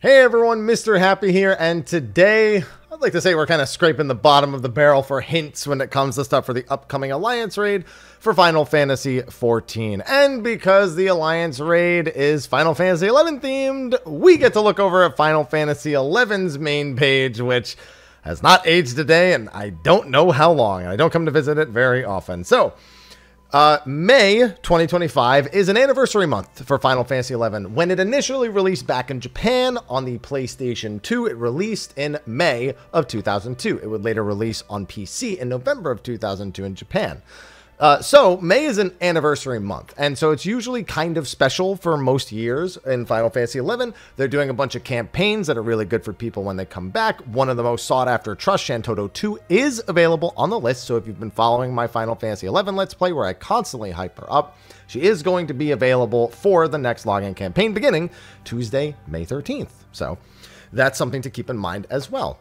Hey everyone, Mr. Happy here, and today I'd like to say we're kind of scraping the bottom of the barrel for hints when it comes to stuff for the upcoming Alliance Raid for Final Fantasy XIV. And because the Alliance Raid is Final Fantasy XI themed, we get to look over at Final Fantasy XI's main page, which has not aged a day, and I don't know how long, and I don't come to visit it very often. So, May 2025 is an anniversary month for Final Fantasy XI. When it initially released back in Japan on the PlayStation 2, it released in May of 2002. It would later release on PC in November of 2002 in Japan. So May is an anniversary month, and so it's usually kind of special for most years in Final Fantasy XI. They're doing a bunch of campaigns that are really good for people when they come back. One of the most sought after Trust, Shantoto 2, is available on the list, so if you've been following my Final Fantasy XI Let's Play, where I constantly hype her up, she is going to be available for the next login campaign beginning Tuesday, May 13th. So that's something to keep in mind as well.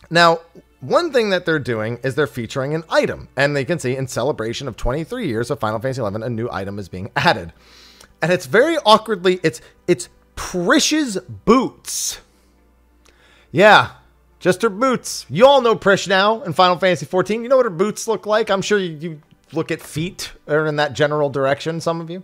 Now, one thing that they're doing is they're featuring an item, and they can see in celebration of 23 years of Final Fantasy XI, a new item is being added. And it's very awkwardly, it's Prish's boots. Yeah, just her boots. You all know Prish now in Final Fantasy XIV. You know what her boots look like? I'm sure you look at feet or in that general direction, some of you.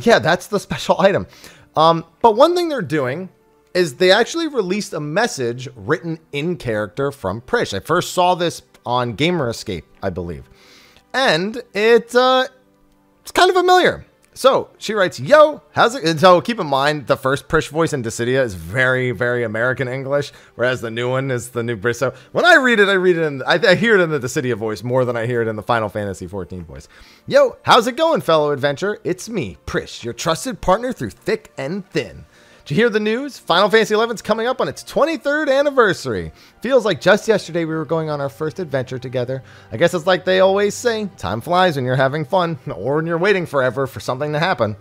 Yeah, that's the special item. But one thing they're doing is they actually released a message written in character from Prish. I first saw this on Gamer Escape, I believe. And it's kind of familiar. So she writes, "Yo, how's it?" And so keep in mind, the first Prish voice in Dissidia is very, very American English, whereas the new one is the new British. So when I read it I hear it in the Dissidia voice more than I hear it in the Final Fantasy XIV voice. "Yo, how's it going, fellow adventurer? It's me, Prish, your trusted partner through thick and thin. Did you hear the news? Final Fantasy XI is coming up on its 23rd anniversary. Feels like just yesterday we were going on our first adventure together. I guess it's like they always say, time flies when you're having fun, or when you're waiting forever for something to happen.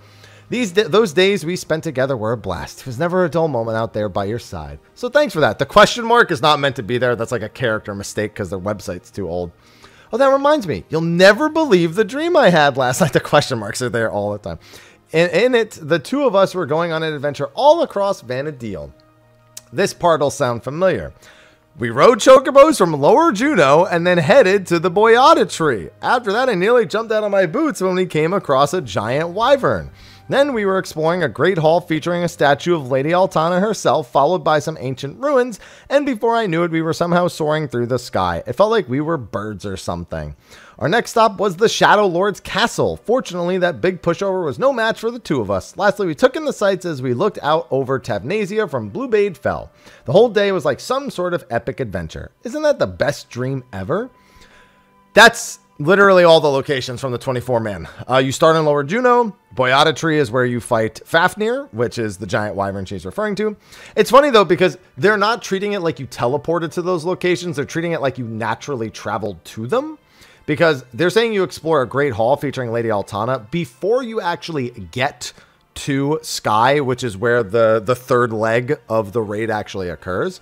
Those days we spent together were a blast. It was never a dull moment out there by your side. So thanks for that." The question mark is not meant to be there. That's like a character mistake because their website's too old. "Oh, that reminds me. You'll never believe the dream I had last night." The question marks are there all the time. In it, the two of us were going on an adventure all across Vanadil. This part'll sound familiar. "We rode chocobos from Lower Juno and then headed to the Boyata tree. After that, I nearly jumped out of my boots when we came across a giant wyvern. Then we were exploring a great hall featuring a statue of Lady Altana herself, followed by some ancient ruins, and before I knew it, we were somehow soaring through the sky. It felt like we were birds or something. Our next stop was the Shadow Lord's castle. Fortunately, that big pushover was no match for the two of us. Lastly, we took in the sights as we looked out over Tavnasia from Bluebade Fell. The whole day was like some sort of epic adventure. Isn't that the best dream ever?" That's literally all the locations from the 24-man. You start in Lower Juno. Boyata Tree is where you fight Fafnir, which is the giant wyvern she's referring to. It's funny, though, because they're not treating it like you teleported to those locations. They're treating it like you naturally traveled to them. Because they're saying you explore a great hall featuring Lady Altana before you actually get to Sky, which is where the third leg of the raid actually occurs.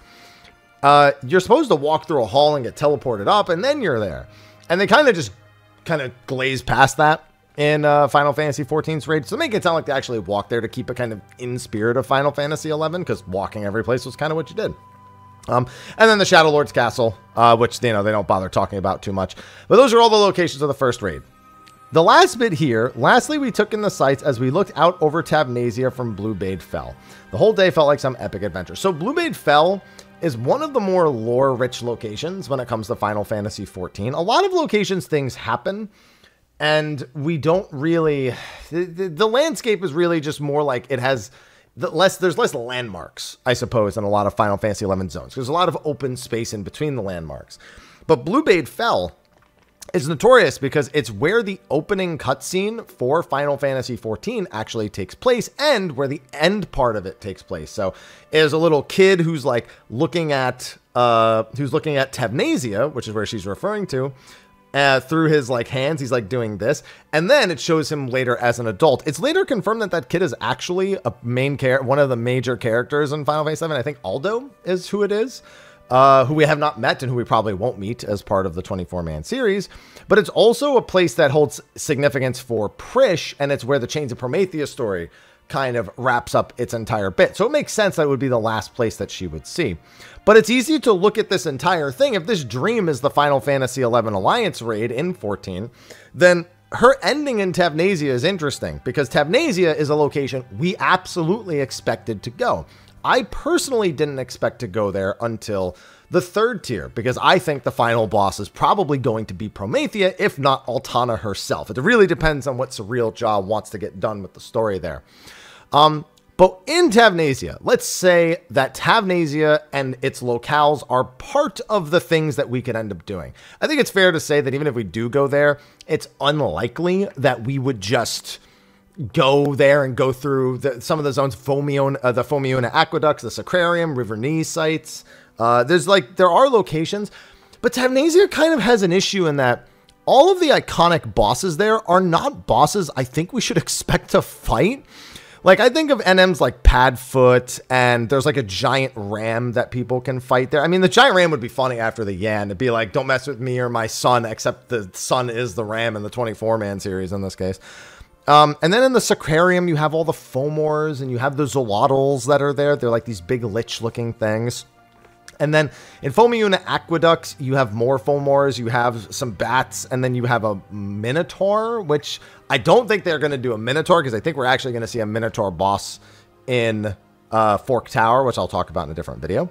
You're supposed to walk through a hall and get teleported up, and then you're there. And they kind of glaze past that in Final Fantasy XIV's raid. So make it sound like they actually walked there to keep it kind of in spirit of Final Fantasy XI, because walking every place was kind of what you did. And then the Shadow Lord's castle, which, they don't bother talking about too much. But those are all the locations of the first raid. The last bit here, lastly, we took in the sights as we looked out over Tavnasia from Bluebade Fell. The whole day felt like some epic adventure. So Bluebade Fell is one of the more lore-rich locations when it comes to Final Fantasy XIV. A lot of locations, things happen, and we don't really... The landscape is really just more like it has... There's less landmarks, I suppose, in a lot of Final Fantasy XI zones. There's a lot of open space in between the landmarks. But Bluebade Fell is notorious because it's where the opening cutscene for Final Fantasy XIV actually takes place, and where the end part of it takes place. So there's a little kid who's like looking at Tavnasia, which is where she's referring to. Through his hands, he's doing this, and then it shows him later as an adult. It's later confirmed that that kid is actually a main character, one of the major characters in Final Fantasy VII. I think Aldo is who it is, who we have not met and who we probably won't meet as part of the 24-man series. But it's also a place that holds significance for Prish, and it's where the Chains of Prometheus story kind of wraps up its entire bit. So it makes sense that it would be the last place that she would see. But it's easy to look at this entire thing. If this dream is the Final Fantasy XI Alliance raid in 14, then her ending in Tavnasia is interesting, because Tavnasia is a location we absolutely expected to go. I personally didn't expect to go there until the 3rd tier, because I think the final boss is probably going to be Promethea, if not Altana herself. It really depends on what Surreal Jaw wants to get done with the story there. But in Tavnasia, let's say that Tavnasia and its locales are part of the things that we could end up doing. I think it's fair to say that even if we do go there, it's unlikely that we would just go there and go through some of the zones, the Fomiona Aqueducts, the Sacrarium, River Knee sites. There are locations, but Tavnasia kind of has an issue in that all of the iconic bosses there are not bosses I think we should expect to fight. Like, I think of NMs like Padfoot, and there's like a giant ram that people can fight there. I mean, the giant ram would be funny after the Yan. It'd be like, don't mess with me or my son, except the son is the ram in the 24-man series in this case. And then in the Sacrarium, you have all the Fomors, and you have the Zolotls that are there. They're like these big lich-looking things. And then in Fomiuna Aqueducts, you have more Fomors, you have some bats, and then you have a Minotaur, which I don't think they're going to do a Minotaur, because I think we're actually going to see a Minotaur boss in Fork Tower, which I'll talk about in a different video.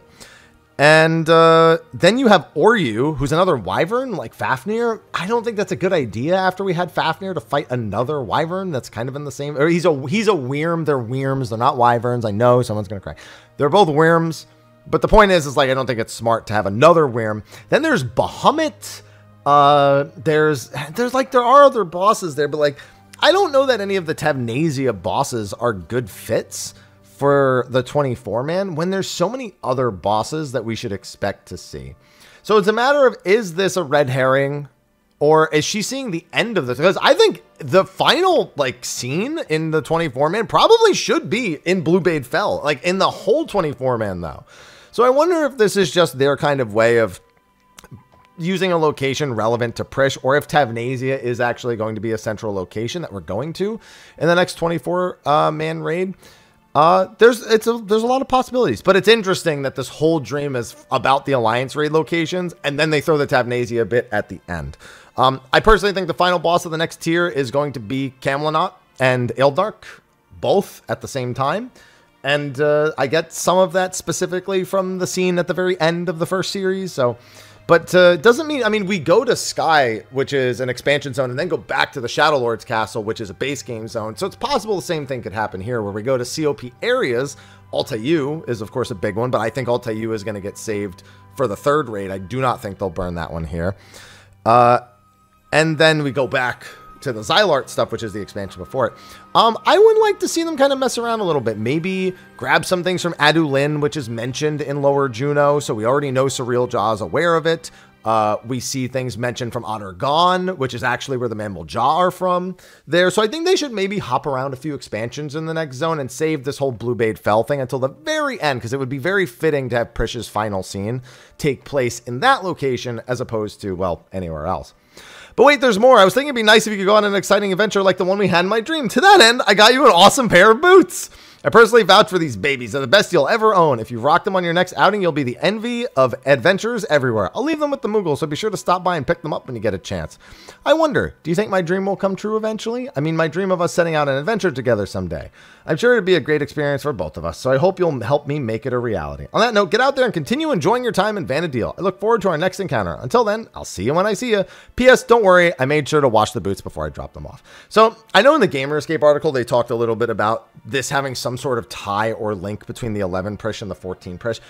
And then you have Oryu, who's another Wyvern, like Fafnir. I don't think that's a good idea after we had Fafnir to fight another Wyvern that's kind of in the same... Or he's a Wyrm. They're Wyrms. They're not Wyverns. I know someone's going to cry. They're both Wyrms. But the point is like, I don't think it's smart to have another Wyrm. Then there's Bahamut. There are other bosses there, but like, I don't know that any of the Tavnasia bosses are good fits for the 24-man when there's so many other bosses that we should expect to see. So it's a matter of, is this a red herring, or is she seeing the end of this? Because I think the final like scene in the 24-man probably should be in Bluebade Fell, like in the whole 24-man though. So I wonder if this is just their kind of way of using a location relevant to Prish, or if Tavnasia is actually going to be a central location that we're going to in the next 24-man raid. There's a lot of possibilities, but it's interesting that this whole dream is about the Alliance raid locations, and then they throw the Tavnasia bit at the end. I personally think the final boss of the next tier is going to be Camelot and Ildark, both at the same time. And I get some of that specifically from the scene at the very end of the first series. So, but doesn't mean, I mean, we go to Sky, which is an expansion zone, and then go back to the Shadow Lord's Castle, which is a base game zone. So it's possible the same thing could happen here, where we go to COP areas. Altair is, of course, a big one, but I think Altair is going to get saved for the 3rd raid. I do not think they'll burn that one here. And then we go back to the Xylart stuff, which is the expansion before it. I would like to see them kind of mess around a little bit. Maybe grab some things from Adulin, which is mentioned in Lower Juno, so we already know Surreal Jaw is aware of it. We see things mentioned from Ottergon, which is actually where the Mammal Jaw are from there. So I think they should maybe hop around a few expansions in the next zone and save this whole Bluebade Fell thing until the very end, because it would be very fitting to have Prish's final scene take place in that location as opposed to, well, anywhere else. But wait, there's more. I was thinking it'd be nice if you could go on an exciting adventure like the one we had in my dream. To that end, I got you an awesome pair of boots. I personally vouch for these babies. They're the best you'll ever own. If you rock them on your next outing, you'll be the envy of adventurers everywhere. I'll leave them with the Moogle, so be sure to stop by and pick them up when you get a chance. I wonder, do you think my dream will come true eventually? I mean, my dream of us setting out on an adventure together someday. I'm sure it'd be a great experience for both of us, so I hope you'll help me make it a reality. On that note, get out there and continue enjoying your time in Vanadil. I look forward to our next encounter. Until then, I'll see you when I see you. P.S. Don't worry, I made sure to wash the boots before I drop them off. So, I know in the Gamer Escape article, they talked a little bit about this having some sort of tie or link between the 11 Prish and the 14 Prish.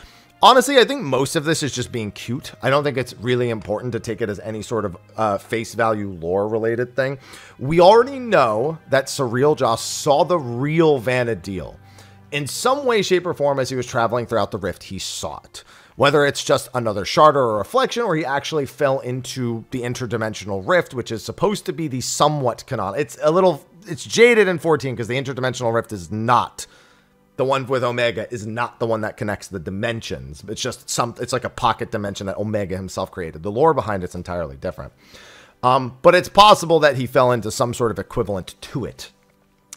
Honestly, I think most of this is just being cute. I don't think it's really important to take it as any sort of face value lore related thing. We already know that Surreal Jaw saw the real Vanadil. In some way, shape, or form as he was traveling throughout the Rift, he saw it. Whether it's just another shard or a reflection, or he actually fell into the interdimensional rift, which is supposed to be the somewhat canon. It's jaded in 14 because the interdimensional rift is not the one with Omega, is not the one that connects the dimensions. It's just it's like a pocket dimension that Omega himself created. The lore behind it's entirely different. But it's possible that he fell into some sort of equivalent to it.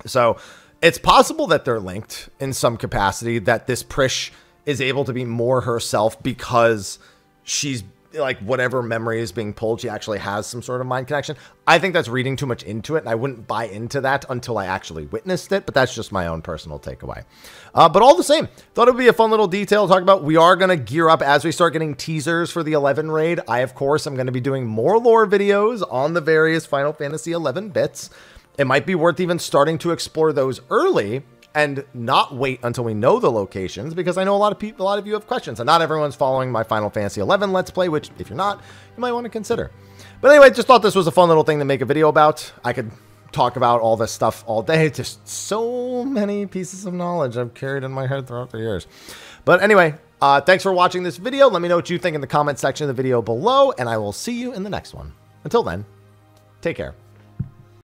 So It's possible that they're linked in some capacity, that this Prish is able to be more herself because she's like whatever memory is being pulled, she actually has some sort of mind connection. I think that's reading too much into it, and I wouldn't buy into that until I actually witnessed it, but that's just my own personal takeaway. But all the same, thought it would be a fun little detail to talk about. We are going to gear up as we start getting teasers for the 11 raid. I, of course, am going to be doing more lore videos on the various Final Fantasy 11 bits. It might be worth even starting to explore those early and not wait until we know the locations, because I know a lot of you have questions, and not everyone's following my Final Fantasy 11 Let's Play, which if you're not, you might want to consider. But anyway, just thought this was a fun little thing to make a video about. I could talk about all this stuff all day. Just so many pieces of knowledge I've carried in my head throughout the years. But anyway, thanks for watching this video. Let me know what you think in the comment section of the video below, and I will see you in the next one. Until then, take care.